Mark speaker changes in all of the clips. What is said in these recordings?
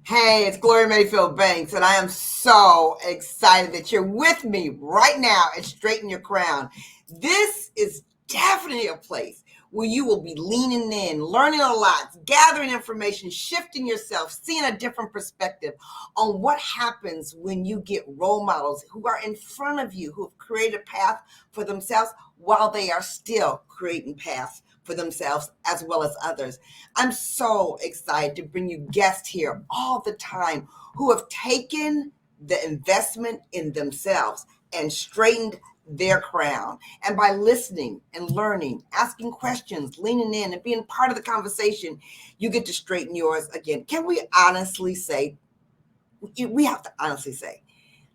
Speaker 1: Hey, it's Gloria Mayfield Banks, and I am so excited that you're with me right now at Straighten Your Crown. This is definitely a place where you will be leaning in, learning a lot, gathering information, shifting yourself, seeing a different perspective on what happens when you get role models who are in front of you, who have created a path for themselves while they are still creating paths for themselves as well as others. I'm so excited to bring you guests here all the time who have taken the investment in themselves and straightened their crown. And by listening and learning, asking questions, leaning in, and being part of the conversation, you get to straighten yours again. Can we honestly say, we have to honestly say,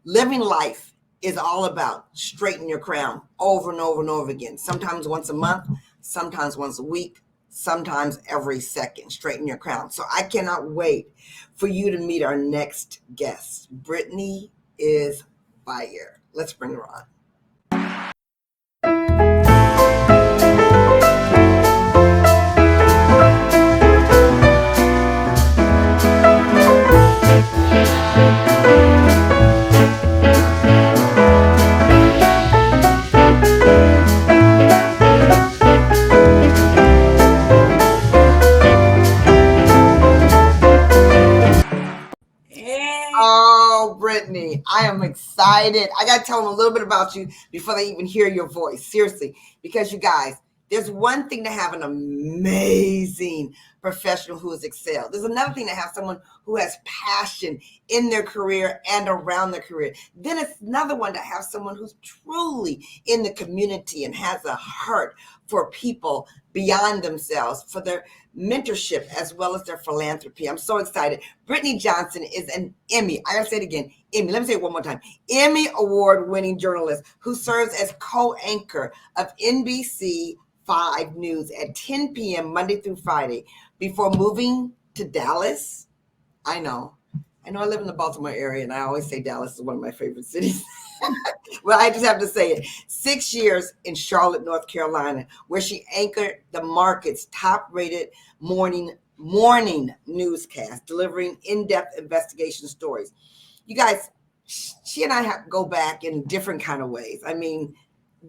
Speaker 1: living life is all about straightening your crown over and over and over again. Sometimes once a month, sometimes once a week, sometimes every second. Straighten your crown. So I cannot wait for you to meet our next guest. Brittney is fire. Let's bring her on. Oh, Brittney, I am excited. I got to tell them a little bit about you before they even hear your voice. Seriously, because you guys, there's one thing to have an amazing professional who has excelled. There's another thing to have someone who has passion in their career and around their career. Then it's another one to have someone who's truly in the community and has a heart for people beyond themselves, for their mentorship as well as their philanthropy. I'm so excited. Brittney Johnson is an Emmy. I gotta say it again. Emmy. Let me say it one more time. Emmy award-winning journalist who serves as co-anchor of NBC 5 News at 10 p.m. Monday through Friday before moving to Dallas. I know I live in the Baltimore area, and I always say Dallas is one of my favorite cities. Well, I just have to say it. 6 years in Charlotte, North Carolina, where she anchored the market's top-rated morning newscast, delivering in-depth investigation stories. You guys, she and I go back in different kind of ways. I mean,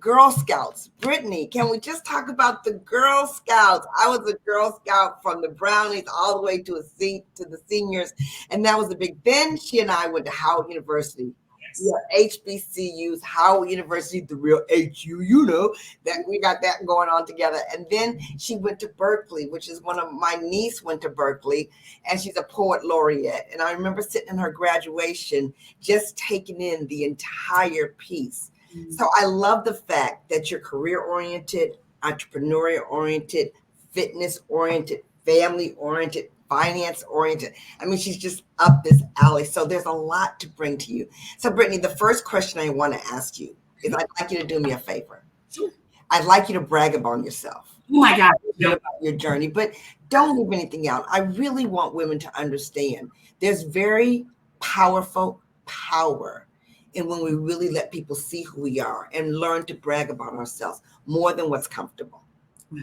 Speaker 1: Girl Scouts. Brittney, can we just talk about the Girl Scouts? I was a Girl Scout from the Brownies all the way to the seniors, and that was a big. Then she and I went to Howard University. Yeah, HBCUs, Howard University, the real HU, that we got that going on together. And then she went to Berkeley, which is one of my niece went to Berkeley, and she's a poet laureate. And I remember sitting in her graduation, just taking in the entire piece. So I love the fact that you're career-oriented, entrepreneurial-oriented, fitness-oriented, family-oriented, finance-oriented. I mean, she's just up this alley. So there's a lot to bring to you. So Brittney, the first question I want to ask you is I'd like you to do me a favor.
Speaker 2: Sure.
Speaker 1: I'd like you to brag about yourself.
Speaker 2: Oh my God.
Speaker 1: About your journey, but don't leave anything out. I really want women to understand there's very powerful power and when we really let people see who we are and learn to brag about ourselves more than what's comfortable.
Speaker 2: Wow.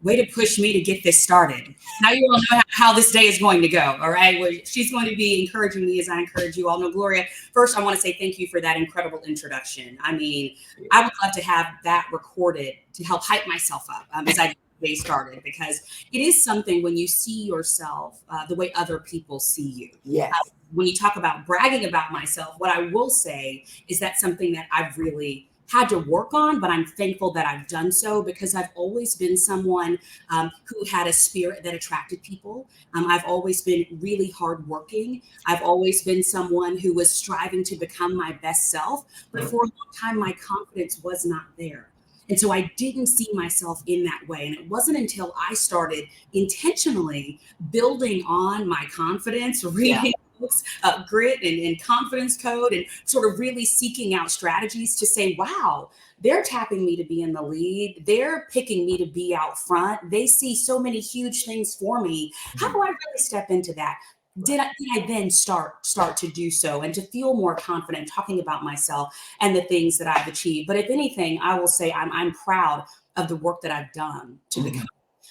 Speaker 2: Way to push me to get this started. Now you all know how this day is going to go, all right? Well, she's going to be encouraging me as I encourage you all. No, Gloria, first I want to say thank you for that incredible introduction. I mean, I would love to have that recorded to help hype myself up as I get the day started, because it is something when you see yourself the way other people see you.
Speaker 1: Yes.
Speaker 2: When you talk about bragging about myself, what I will say is that's something that I've really had to work on, but I'm thankful that I've done so because I've always been someone who had a spirit that attracted people. I've always been really hardworking. I've always been someone who was striving to become my best self, but for a long time, my confidence was not there. And so I didn't see myself in that way. And it wasn't until I started intentionally building on my confidence, reading books, Grit and Confidence Code, and sort of really seeking out strategies to say, wow, they're tapping me to be in the lead. They're picking me to be out front. They see so many huge things for me. How do I really step into that? Did I then start to do so and to feel more confident talking about myself and the things that I've achieved? But if anything, I will say I'm proud of the work that I've done to become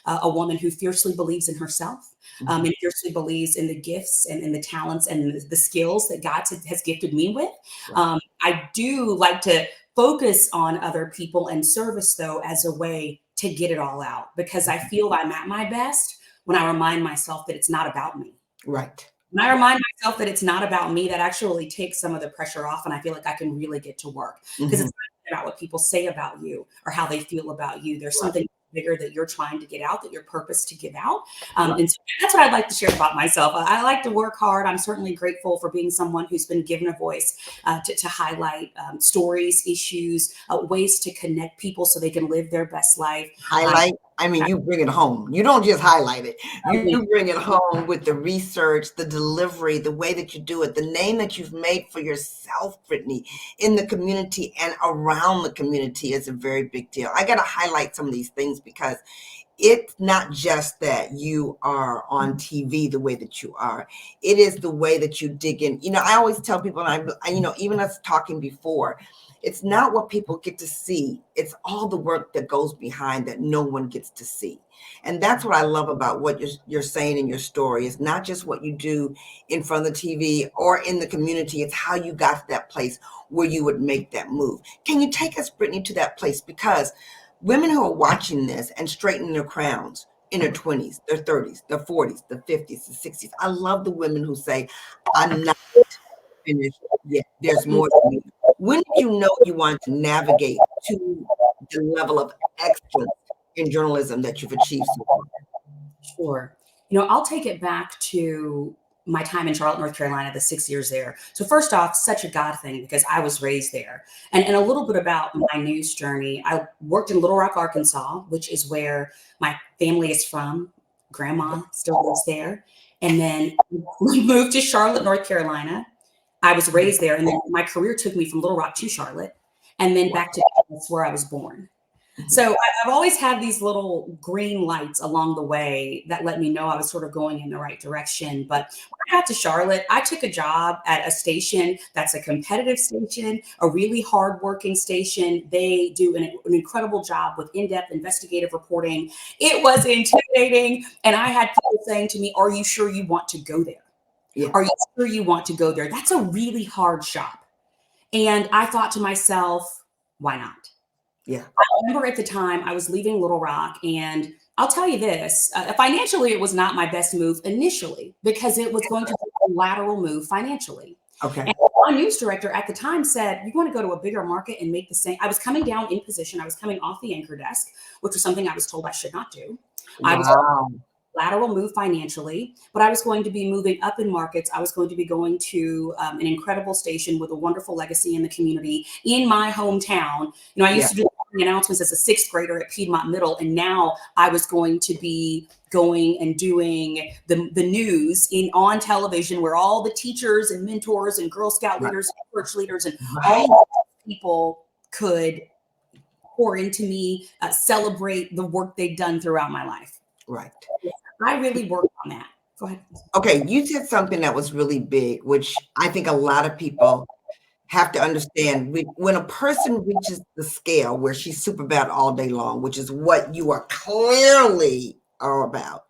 Speaker 2: a woman who fiercely believes in herself, and fiercely believes in the gifts and the talents and the skills that God has gifted me with. I do like to focus on other people and service, though, as a way to get it all out, because I feel I'm at my best when I remind myself that it's not about me.
Speaker 1: Right.
Speaker 2: When I remind myself that it's not about me, that actually takes some of the pressure off, and I feel like I can really get to work, because it's not about what people say about you or how they feel about you. There's something bigger that you're trying to get out, that you're purposed to give out. And so that's what I'd like to share about myself. I like to work hard. I'm certainly grateful for being someone who's been given a voice to highlight stories, issues, ways to connect people so they can live their best life.
Speaker 1: Highlight. I mean, you bring it home. You don't just highlight it. You bring it home with the research, the delivery, the way that you do it, the name that you've made for yourself, Brittney, in the community and around the community is a very big deal. I got to highlight some of these things because it's not just that you are on TV the way that you are. It is the way that you dig in. You know, I always tell people, and I you know, even us talking before, it's not what people get to see. It's all the work that goes behind that no one gets to see. And that's what I love about what you're saying in your story. It's not just what you do in front of the TV or in the community. It's how you got to that place where you would make that move. Can you take us, Brittney, to that place? Because women who are watching this and straightening their crowns in their 20s, their 30s, their 40s, their 50s, the 60s. I love the women who say, I'm not finished yet. There's more to me. When did you know you wanted to navigate to the level of excellence in journalism that you've achieved so far?
Speaker 2: Sure. You know, I'll take it back to my time in Charlotte, North Carolina, the 6 years there. So first off, such a God thing because I was raised there. And a little bit about my news journey. I worked in Little Rock, Arkansas, which is where my family is from. Grandma still lives there. And then we moved to Charlotte, North Carolina. I was raised there. And then my career took me from Little Rock to Charlotte and then back to Dallas, where I was born. So I've always had these little green lights along the way that let me know I was sort of going in the right direction. But when I got to Charlotte, I took a job at a station that's a competitive station, a really hardworking station. They do an incredible job with in-depth investigative reporting. It was intimidating. And I had people saying to me, are you sure you want to go there?
Speaker 1: Yeah.
Speaker 2: Are you sure you want to go there? That's a really hard shop. And I thought to myself, why not?
Speaker 1: Yeah.
Speaker 2: I remember at the time I was leaving Little Rock, and I'll tell you this, financially, it was not my best move initially because it was going to be a lateral move financially.
Speaker 1: Okay.
Speaker 2: And my news director at the time said, you want to go to a bigger market and make the same. I was coming down in position. I was coming off the anchor desk, which was something I was told I should not do. I was lateral move financially, but I was going to be moving up in markets. I was going to be going to an incredible station with a wonderful legacy in the community in my hometown. You know, I used to do the announcements as a sixth grader at Piedmont Middle, and now I was going to be going and doing the news on television, where all the teachers and mentors and Girl Scout leaders, and church leaders, and all people could pour into me, celebrate the work they'd done throughout my life.
Speaker 1: Right.
Speaker 2: I really worked on that. Go ahead.
Speaker 1: Okay, you said something that was really big, which I think a lot of people have to understand. When a person reaches the scale where she's super bad all day long, which is what you are clearly are about,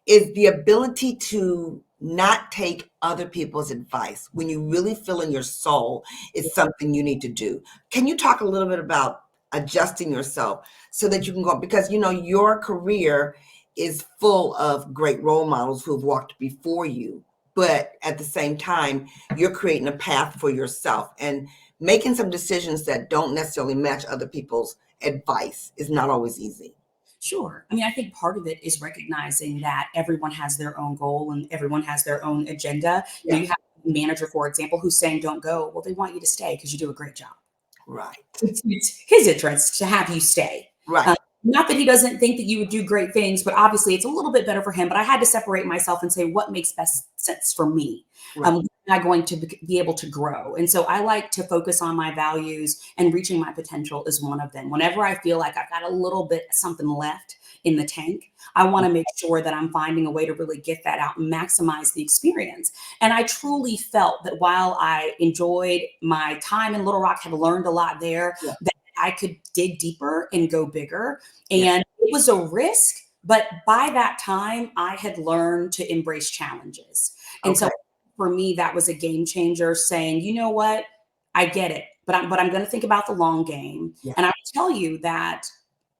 Speaker 1: is the ability to not take other people's advice when you really feel in your soul it's something you need to do. Can you talk a little bit about adjusting yourself so that you can go, because you know your career is full of great role models who have walked before you, but at the same time, you're creating a path for yourself, and making some decisions that don't necessarily match other people's advice is not always easy.
Speaker 2: Sure. I mean, I think part of it is recognizing that everyone has their own goal and everyone has their own agenda. You know, you have a manager, for example, who's saying, don't go. Well, they want you to stay because you do a great job.
Speaker 1: Right.
Speaker 2: It's his interest to have you stay.
Speaker 1: Right.
Speaker 2: Not that he doesn't think that you would do great things, but obviously it's a little bit better for him. But I had to separate myself and say, what makes best sense for me?
Speaker 1: Right.
Speaker 2: Am I going to be able to grow? And so I like to focus on my values, and reaching my potential is one of them. Whenever I feel like I've got a little bit something left in the tank, I want to make sure that I'm finding a way to really get that out and maximize the experience. And I truly felt that while I enjoyed my time in Little Rock, had learned a lot there, that I could dig deeper and go bigger. And it was a risk, But by that time, I had learned to embrace challenges. And so
Speaker 1: Okay.
Speaker 2: for me, that was a game changer, saying, you know what, I get it, but I'm going to think about the long game.
Speaker 1: Yeah.
Speaker 2: And I will tell you that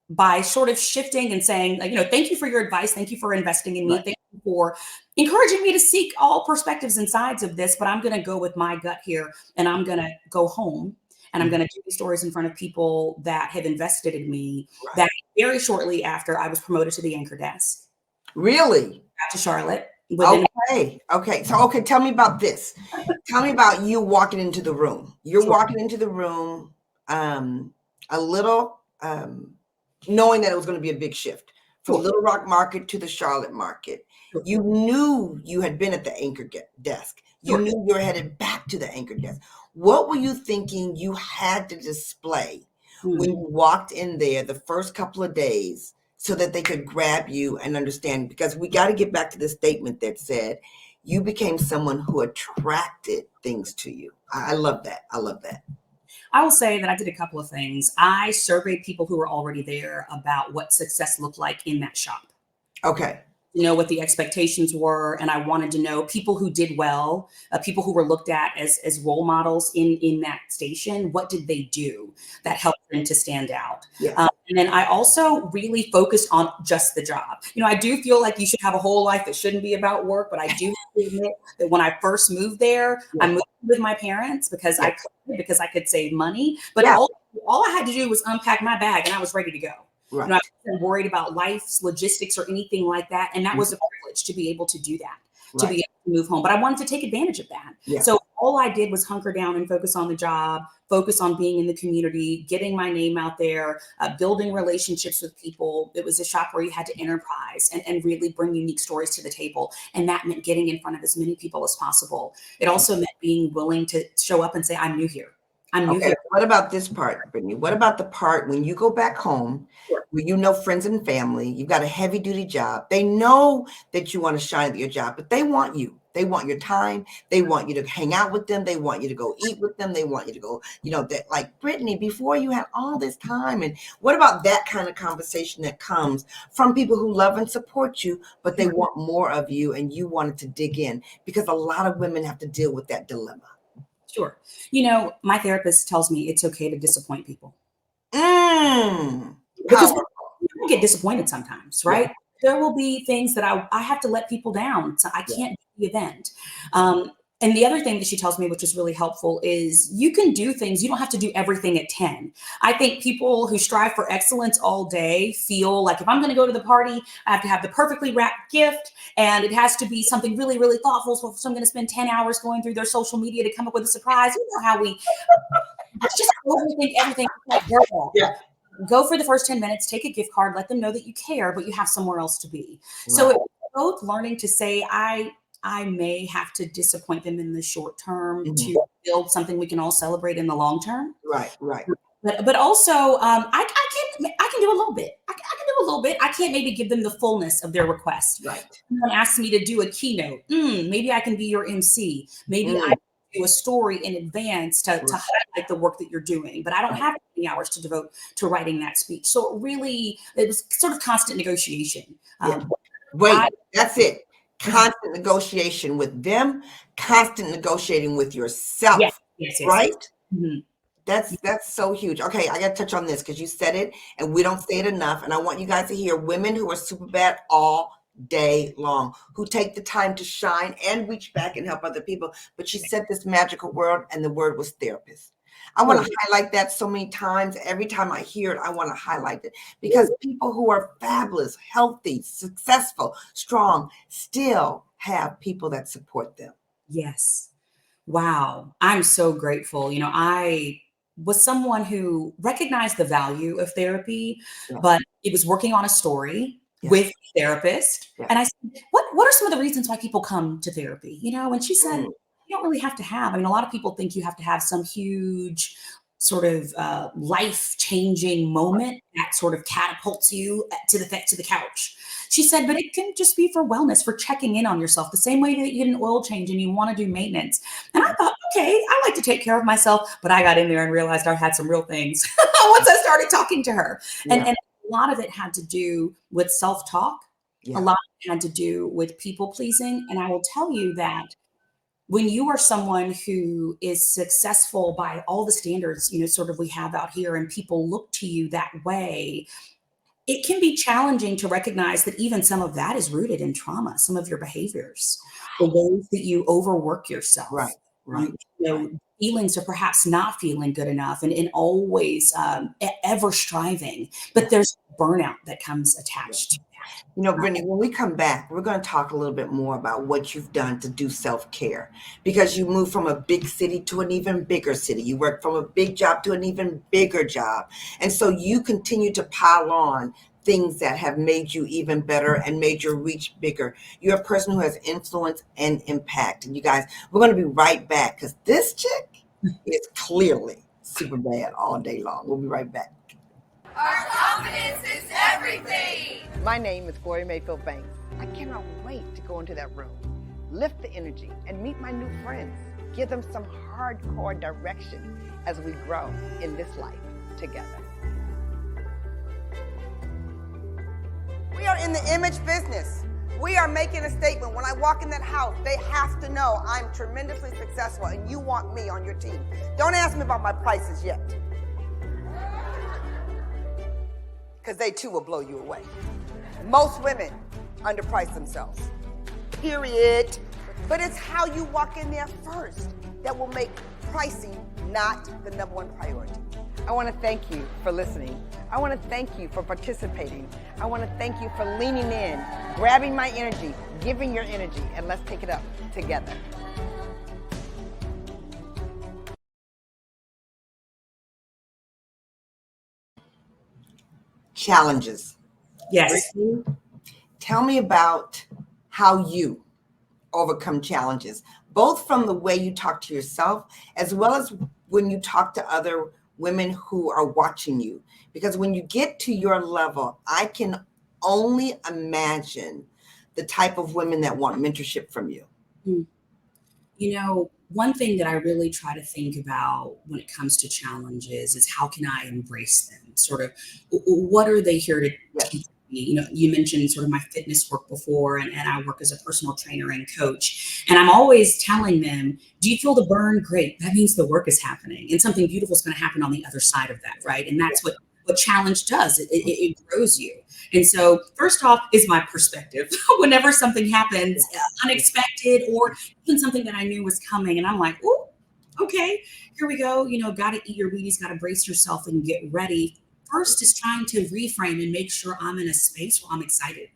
Speaker 2: by sort of shifting and saying, like, thank you for your advice. Thank you for investing in me.
Speaker 1: Right.
Speaker 2: Thank you for encouraging me to seek all perspectives and sides of this. But I'm going to go with my gut here, and I'm going to go home, and I'm going to do these stories in front of people that have invested in me.
Speaker 1: Right.
Speaker 2: That very shortly after, I was promoted to the anchor desk.
Speaker 1: Really?
Speaker 2: Got to Charlotte.
Speaker 1: Okay. So, okay, tell me about this. Tell me about you walking into the room. You're
Speaker 2: Sure.
Speaker 1: walking into the room, a little, knowing that it was going to be a big shift from
Speaker 2: Sure.
Speaker 1: Little Rock market to the Charlotte market.
Speaker 2: Sure.
Speaker 1: You knew you had been at the anchor desk. You
Speaker 2: Sure.
Speaker 1: knew you were headed back to the anchor desk. What were you thinking you had to display when you walked in there the first couple of days so that they could grab you and understand? Because we got to get back to the statement that said you became someone who attracted things to you. I love that. I love that.
Speaker 2: I will say that I did a couple of things. I surveyed people who were already there about what success looked like in that shop.
Speaker 1: Okay.
Speaker 2: Know what the expectations were, and I wanted to know people who did well, people who were looked at as role models in that station. What did they do that helped them to stand out?
Speaker 1: Yeah.
Speaker 2: And then I also really focused on just the job. I do feel like you should have a whole life that shouldn't be about work, but I do admit that when I first moved there, I moved with my parents because I could save money. But all I had to do was unpack my bag, and I was ready to go.
Speaker 1: Right.
Speaker 2: I wasn't worried about life's logistics or anything like that. And that was a privilege to be able to do that, to be able to move home. But I wanted to take advantage of that.
Speaker 1: Yeah.
Speaker 2: So all I did was hunker down and focus on the job, focus on being in the community, getting my name out there, building relationships with people. It was a shop where you had to enterprise and really bring unique stories to the table. And that meant getting in front of as many people as possible. It also meant being willing to show up and say, I'm new here. I'm new here.
Speaker 1: What about this part, Brittney? What about the part when you go back home, where friends and family, you've got a heavy duty job. They know that you want to shine at your job, but they want you. They want your time. They want you to hang out with them. They want you to go eat with them. They want you to go, that like Brittney, before you had all this time. And what about that kind of conversation that comes from people who love and support you, but they want more of you and you wanted to dig in? Because a lot of women have to deal with that dilemma.
Speaker 2: Sure. My therapist tells me it's okay to disappoint people. Because we get disappointed sometimes, right? Yeah. There will be things that I have to let people down. So I can't do the event. And the other thing that she tells me, which is really helpful, is you can do things. You don't have to do everything at 10. I think people who strive for excellence all day feel like if I'm going to go to the party, I have to have the perfectly wrapped gift, and it has to be something really, really thoughtful. So I'm going to spend 10 hours going through their social media to come up with a surprise. You know how we just overthink everything. Like, girl, go for the first 10 minutes, take a gift card, let them know that you care, but you have somewhere else to be. Right. So it's both learning to say, I may have to disappoint them in the short term to build something we can all celebrate in the long term.
Speaker 1: Right.
Speaker 2: But also, I can do a little bit. I can do a little bit. I can't maybe give them the fullness of their request.
Speaker 1: Right.
Speaker 2: Someone asks me to do a keynote. Maybe I can be your MC. Maybe I can do a story in advance to highlight the work that you're doing. But I don't have many hours to devote to writing that speech. So it was sort of constant negotiation.
Speaker 1: That's it. Constant negotiation with them, constant negotiating with yourself.
Speaker 2: Yes.
Speaker 1: Right? Mm-hmm. That's so huge. Okay, I got to touch on this because you said it and we don't say it enough. And I want you guys to hear women who are super bad all day long, who take the time to shine and reach back and help other people. But she said this magical word, and the word was therapist. I want to highlight that so many times. Every time I hear it, I want to highlight it because people who are fabulous, healthy, successful, strong, still have people that support them.
Speaker 2: Yes. Wow. I'm so grateful. I was someone who recognized the value of therapy, but it was working on a story with a therapist. And I said, what are some of the reasons why people come to therapy? And she said, you don't really have to have. A lot of people think you have to have some huge sort of life-changing moment that sort of catapults you to the couch. She said, but it can just be for wellness, for checking in on yourself, the same way that you get an oil change and you want to do maintenance. And I thought, okay, I like to take care of myself, but I got in there and realized I had some real things once I started talking to her. And a lot of it had to do with self-talk. A
Speaker 1: Yeah.
Speaker 2: lot of it had to do with people pleasing. And I will tell you that when you are someone who is successful by all the standards, sort of we have out here, and people look to you that way, it can be challenging to recognize that even some of that is rooted in trauma, some of your behaviors, the ways that you overwork yourself,
Speaker 1: Right. Right.
Speaker 2: feelings of perhaps not feeling good enough, and always ever striving. But there's burnout that comes attached to that.
Speaker 1: Brittney, when we come back, we're going to talk a little bit more about what you've done to do self-care, because you moved from a big city to an even bigger city. You worked from a big job to an even bigger job. And so you continue to pile on things that have made you even better and made your reach bigger. You're a person who has influence and impact. And you guys, we're going to be right back, because this chick is clearly super bad all day long. We'll be right back.
Speaker 3: Our confidence is everything.
Speaker 1: My name is Gloria Mayfield Banks. I cannot wait to go into that room, lift the energy, and meet my new friends. Give them some hardcore direction as we grow in this life together. We are in the image business. We are making a statement. When I walk in that house, they have to know I'm tremendously successful and you want me on your team. Don't ask me about my prices yet, because they too will blow you away. Most women underprice themselves, period. But it's how you walk in there first that will make pricing not the number one priority. I want to thank you for listening. I want to thank you for participating. I want to thank you for leaning in, grabbing my energy, giving your energy, and let's take it up together. Challenges.
Speaker 2: Yes.
Speaker 1: Brittney, tell me about how you overcome challenges, both from the way you talk to yourself as well as when you talk to other women who are watching you. Because when you get to your level, I can only imagine the type of women that want mentorship from you.
Speaker 2: One thing that I really try to think about when it comes to challenges is how can I embrace them? Sort of, what are they here to teach me? You mentioned sort of my fitness work before, and I work as a personal trainer and coach. And I'm always telling them, do you feel the burn? Great. That means the work is happening. And something beautiful is going to happen on the other side of that, right? And that's what challenge does. It grows you. And so first off is my perspective. Whenever something happens unexpected, or even something that I knew was coming, and I'm like, oh, okay, here we go. Got to eat your Wheaties, got to brace yourself and get ready. First is trying to reframe and make sure I'm in a space where I'm excited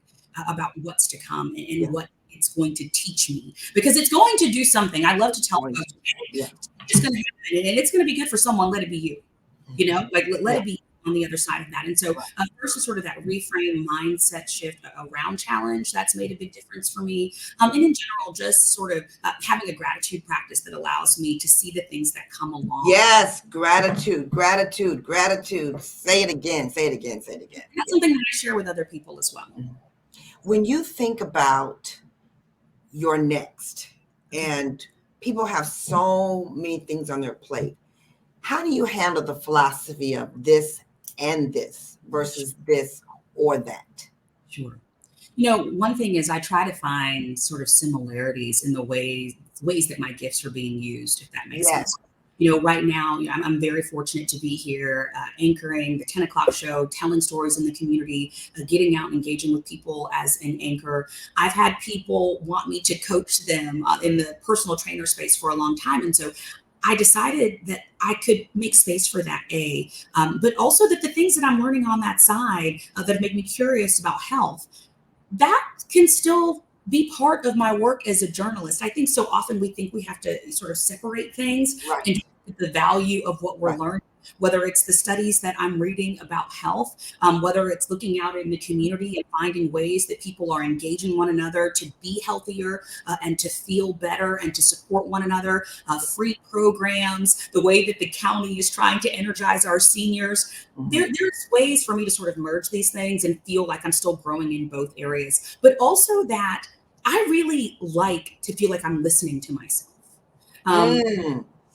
Speaker 2: about what's to come and what it's going to teach me, because it's going to do something. I love to tell folks, it's just going to happen, and it's going to be good for someone. Let it be you. Let it be on the other side of that. And so first is sort of that reframe mindset shift around challenge. That's made a big difference for me. And in general, just sort of having a gratitude practice that allows me to see the things that come along.
Speaker 1: Yes, gratitude. Say it again.
Speaker 2: And that's something that I share with other people as well.
Speaker 1: When you think about your next, and people have so many things on their plate, how do you handle the philosophy of this and this versus this or that?
Speaker 2: Sure. One thing is I try to find sort of similarities in the ways that my gifts are being used, if that makes sense. Right now, I'm very fortunate to be here anchoring the 10 o'clock show, telling stories in the community, getting out and engaging with people as an anchor. I've had people want me to coach them in the personal trainer space for a long time. And so I decided that I could make space for that, but also that the things that I'm learning on that side that make me curious about health, that can still be part of my work as a journalist. I think so often we think we have to sort of separate things and the value of what we're learning, whether it's the studies that I'm reading about health, whether it's looking out in the community and finding ways that people are engaging one another to be healthier and to feel better and to support one another, free programs, the way that the county is trying to energize our seniors. There's ways for me to sort of merge these things and feel like I'm still growing in both areas, but also that I really like to feel like I'm listening to myself.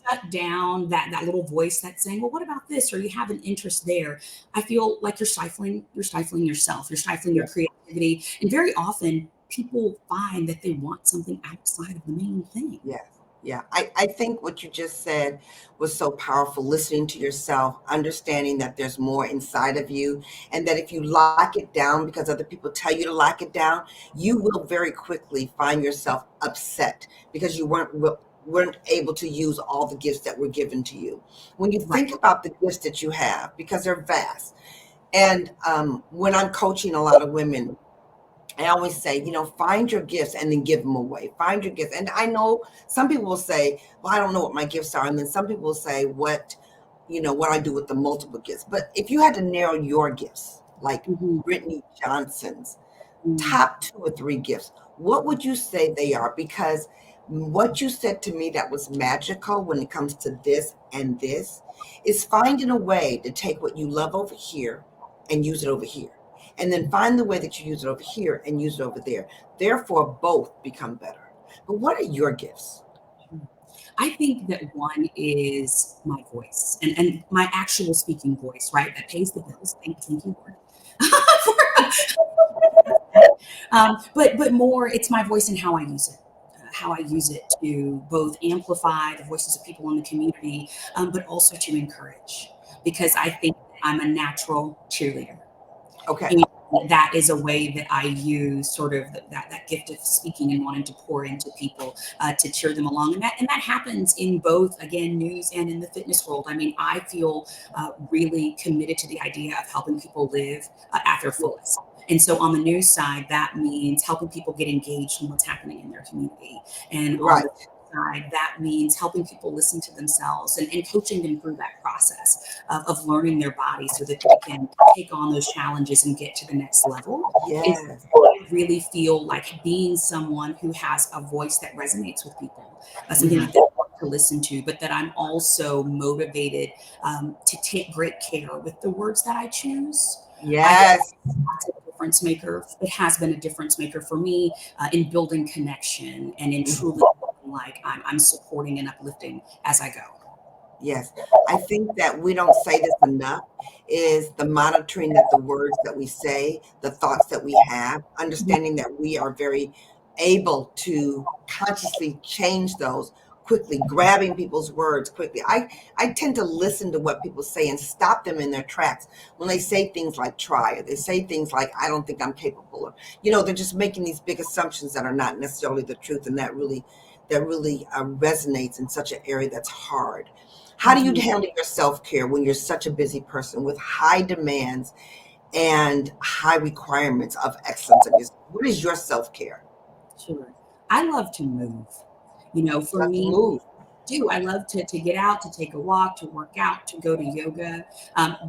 Speaker 2: shut down that little voice that's saying, well, what about this? Or you have an interest there. I feel like you're stifling yourself, you're stifling your creativity. And very often people find that they want something outside of the main thing.
Speaker 1: Yes. Yeah. I think what you just said was so powerful, listening to yourself, understanding that there's more inside of you, and that if you lock it down because other people tell you to lock it down, you will very quickly find yourself upset because you weren't able to use all the gifts that were given to you. When you think about the gifts that you have, because they're vast, and when I'm coaching a lot of women, I always say, find your gifts and then give them away. Find your gifts. And I know some people will say, well, I don't know what my gifts are. And then some people will say what I do with the multiple gifts. But if you had to narrow your gifts, like Brittney Johnson's top 2 or 3 gifts, what would you say they are? Because what you said to me that was magical when it comes to this and this is finding a way to take what you love over here and use it over here. And then find the way that you use it over here and use it over there. Therefore, both become better. But what are your gifts?
Speaker 2: I think that one is my voice and my actual speaking voice, right? That pays the bills. Thank you, Lord. But more, it's my voice and how I use it. How I use it to both amplify the voices of people in the community, but also to encourage, because I think I'm a natural cheerleader.
Speaker 1: Okay.
Speaker 2: And that is a way that I use sort of that gift of speaking and wanting to pour into people to cheer them along. And that happens in both, again, news and in the fitness world. I mean, I feel really committed to the idea of helping people live at their fullest. And so on the news side, that means helping people get engaged in what's happening in their community. And on the side, that means helping people listen to themselves and coaching them through that process of learning their body so that they can take on those challenges and get to the next level.
Speaker 1: Yes.
Speaker 2: And so I really feel like being someone who has a voice that resonates with people, something that they want to listen to, but that I'm also motivated to take great care with the words that I choose.
Speaker 1: Yes.
Speaker 2: That's a difference maker. It has been a difference maker for me in building connection and in truly feeling like I'm supporting and uplifting as I go.
Speaker 1: Yes. I think that we don't say this enough is the monitoring that the words that we say, the thoughts that we have, understanding that we are very able to consciously change those quickly, grabbing people's words quickly. I tend to listen to what people say and stop them in their tracks when they say things like try, or they say things like, I don't think I'm capable of, they're just making these big assumptions that are not necessarily the truth. And that really resonates in such an area that's hard. How do you handle your self-care when you're such a busy person with high demands and high requirements of excellence? What is your self-care?
Speaker 2: Sure. I love to move. For me, I love to get out, to take a walk, to work out, to go to yoga.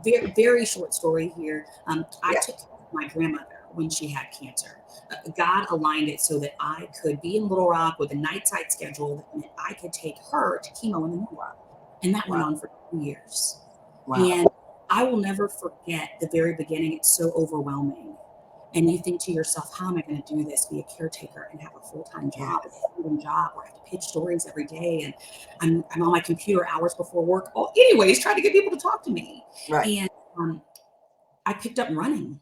Speaker 2: Very, very short story here. I took care of my grandmother when she had cancer. God aligned it so that I could be in Little Rock with a night-side schedule that meant I could take her to chemo in the morning. And that went on for 2 years. Wow. And I will never forget the very beginning. It's so overwhelming. And you think to yourself, how am I going to do this? Be a caretaker and have a full-time job, a job where I have to pitch stories every day. And I'm on my computer hours before work. Oh, anyways, trying to get people to talk to me. Right. And I picked up running.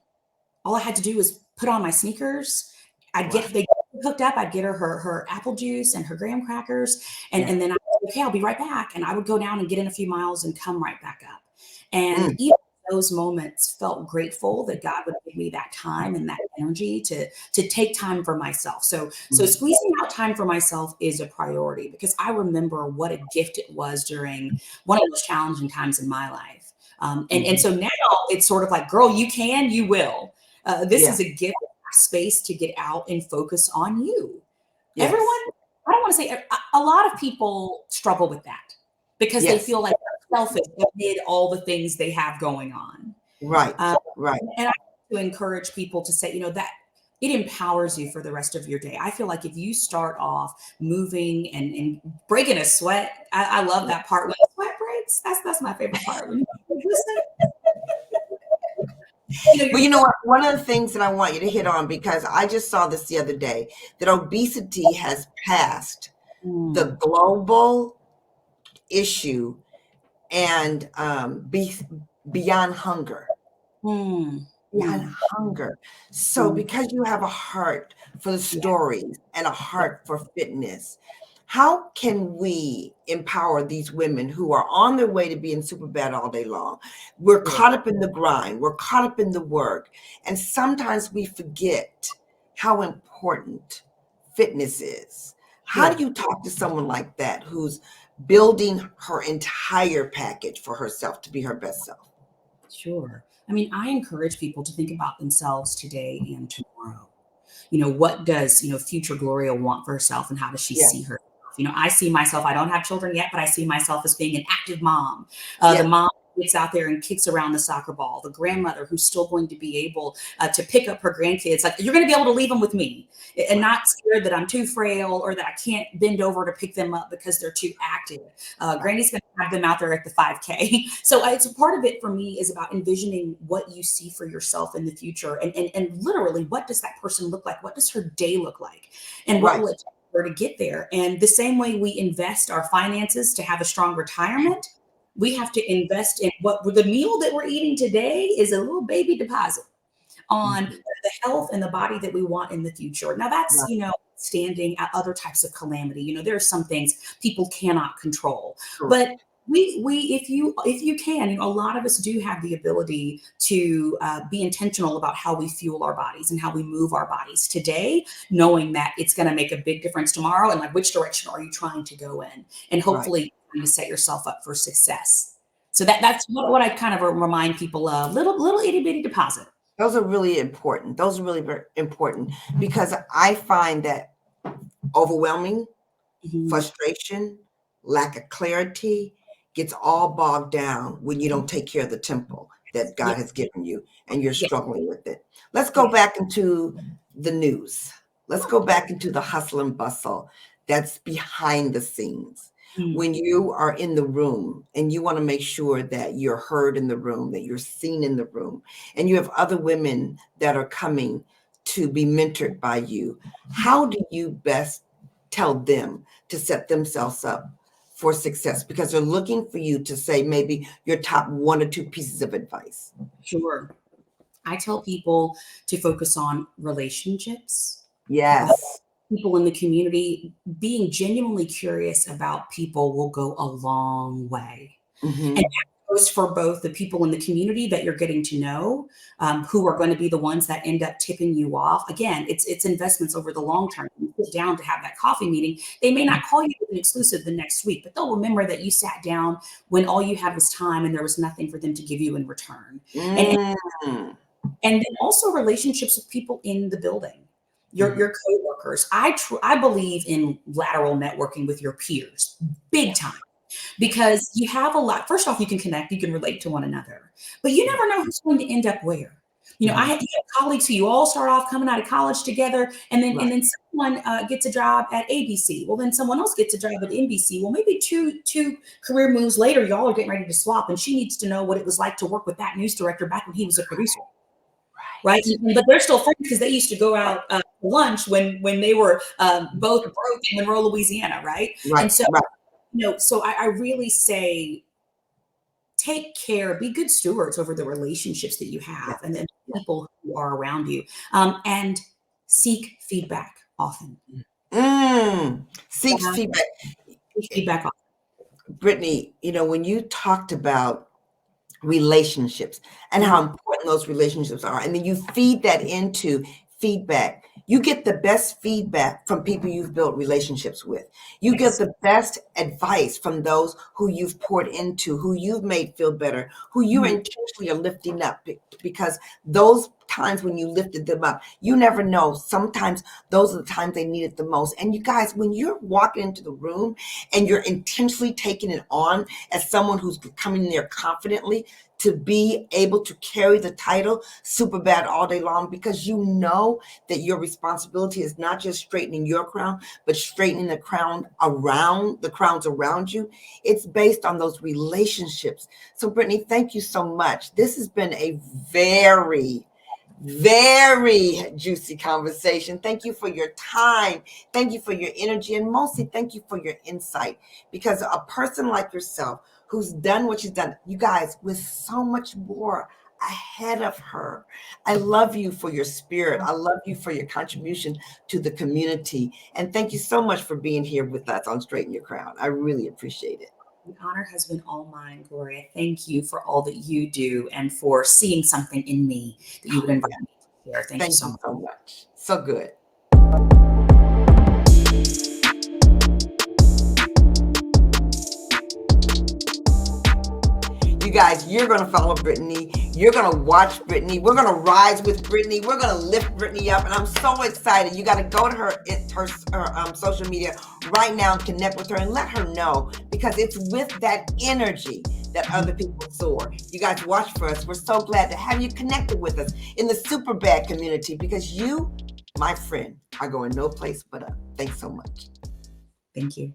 Speaker 2: All I had to do was put on my sneakers. They hooked up. I'd get her apple juice and her graham crackers. And then I was okay, I'll be right back. And I would go down and get in a few miles and come right back up. And even those moments felt grateful that God would give me that time and that energy to take time for myself. So squeezing out time for myself is a priority, because I remember what a gift it was during one of those challenging times in my life. And so now it's sort of like, girl, you can, you will. This is a gift, a space to get out and focus on you. Yes. Everyone, I don't want to say, a lot of people struggle with that because they feel like they're selfish amid all the things they have going on.
Speaker 1: Right, right.
Speaker 2: And I want to encourage people to say, that it empowers you for the rest of your day. I feel like if you start off moving and breaking a sweat, I love that part. When the sweat breaks, that's my favorite part. When
Speaker 1: But you know what? One of the things that I want you to hit on, because I just saw this the other day, that obesity has passed the global issue and beyond hunger. Beyond hunger. So because you have a heart for the stories and a heart for fitness, how can we empower these women who are on their way to being super bad all day long? We're caught up in the grind. We're caught up in the work. And sometimes we forget how important fitness is. How do you talk to someone like that who's building her entire package for herself to be her best self?
Speaker 2: Sure. I mean, I encourage people to think about themselves today and tomorrow. What does, future Gloria want for herself, and how does she see herself? I see myself, I don't have children yet, but I see myself as being an active mom. The mom who gets out there and kicks around the soccer ball, the grandmother who's still going to be able to pick up her grandkids. Like, you're going to be able to leave them with me, and not scared that I'm too frail or that I can't bend over to pick them up because they're too active. Granny's going to have them out there at the 5K. So it's a part of it for me is about envisioning what you see for yourself in the future, and literally, what does that person look like? What does her day look like? And what will it take her to get there? And the same way we invest our finances to have a strong retirement, we have to invest in what the meal that we're eating today is a little baby deposit on the health and the body that we want in the future. Now that's, standing at other types of calamity. There are some things people cannot control, but if you can, a lot of us do have the ability to be intentional about how we fuel our bodies and how we move our bodies today, knowing that it's going to make a big difference tomorrow. And like, which direction are you trying to go in? And hopefully to set yourself up for success. So that's what I kind of remind people of, little itty bitty deposit.
Speaker 1: Those are really important. Those are really very important, because I find that overwhelming, frustration, lack of clarity gets all bogged down when you don't take care of the temple that God has given you and you're struggling with it. Let's go back into the news. Let's go back into the hustle and bustle that's behind the scenes. When you are in the room and you want to make sure that you're heard in the room, that you're seen in the room, and you have other women that are coming to be mentored by you, how do you best tell them to set themselves up for success? Because they're looking for you to say maybe your top 1 or 2 pieces of advice.
Speaker 2: Sure. I tell people to focus on relationships.
Speaker 1: Yes.
Speaker 2: People in the community. Being genuinely curious about people will go a long way. And that goes for both the people in the community that you're getting to know, who are going to be the ones that end up tipping you off. Again, it's investments over the long term. You sit down to have that coffee meeting. They may not call you an exclusive the next week, but they'll remember that you sat down when all you had was time and there was nothing for them to give you in return. And then also relationships with people in the building. Your coworkers. I believe in lateral networking with your peers, big time, because you have a lot. First off, you can connect, you can relate to one another, but you never know who's going to end up where. I have colleagues who you all start off coming out of college together, and then someone gets a job at ABC. Well, then someone else gets a job at NBC. Well, maybe two career moves later, y'all are getting ready to swap, and she needs to know what it was like to work with that news director back when he was a producer. Right. But they're still friends because they used to go out to lunch when they were both broke in Monroe, Louisiana. Right. And so, so I really say, take care, be good stewards over the relationships that you have and the people who are around you, and seek feedback often.
Speaker 1: Seek feedback.
Speaker 2: Feedback often.
Speaker 1: Brittney, when you talked about relationships and how important those relationships are, and then you feed that into feedback, you get the best feedback from people you've built relationships with. You get the best advice from those who you've poured into, who you've made feel better, who you intentionally are lifting up, because those times when you lifted them up, you never know. Sometimes those are the times they need it the most. And you guys, when you're walking into the room and you're intentionally taking it on as someone who's coming there confidently, to be able to carry the title super bad all day long, because you know that your responsibility is not just straightening your crown, but straightening the crowns around you. It's based on those relationships. So Brittney, thank you so much. This has been a very Very juicy conversation. Thank you for your time. Thank you for your energy. And mostly, thank you for your insight. Because a person like yourself who's done what she's done, you guys, with so much more ahead of her. I love you for your spirit. I love you for your contribution to the community. And thank you so much for being here with us on Straighten Your Crown. I really appreciate it.
Speaker 2: The honor has been all mine, Gloria. Thank you for all that you do and for seeing something in me that you would invite me to share. Thank you so much.
Speaker 1: So much. So good. You guys, you're going to follow Brittney. You're going to watch Brittney. We're going to rise with Brittney. We're going to lift Brittney up. And I'm so excited. You got to go to her social media right now and connect with her and let her know, because it's with that energy that other people soar. You guys watch for us. We're so glad to have you connected with us in the Super Bad community, because you, my friend, are going no place but up. Thanks so much.
Speaker 2: Thank you.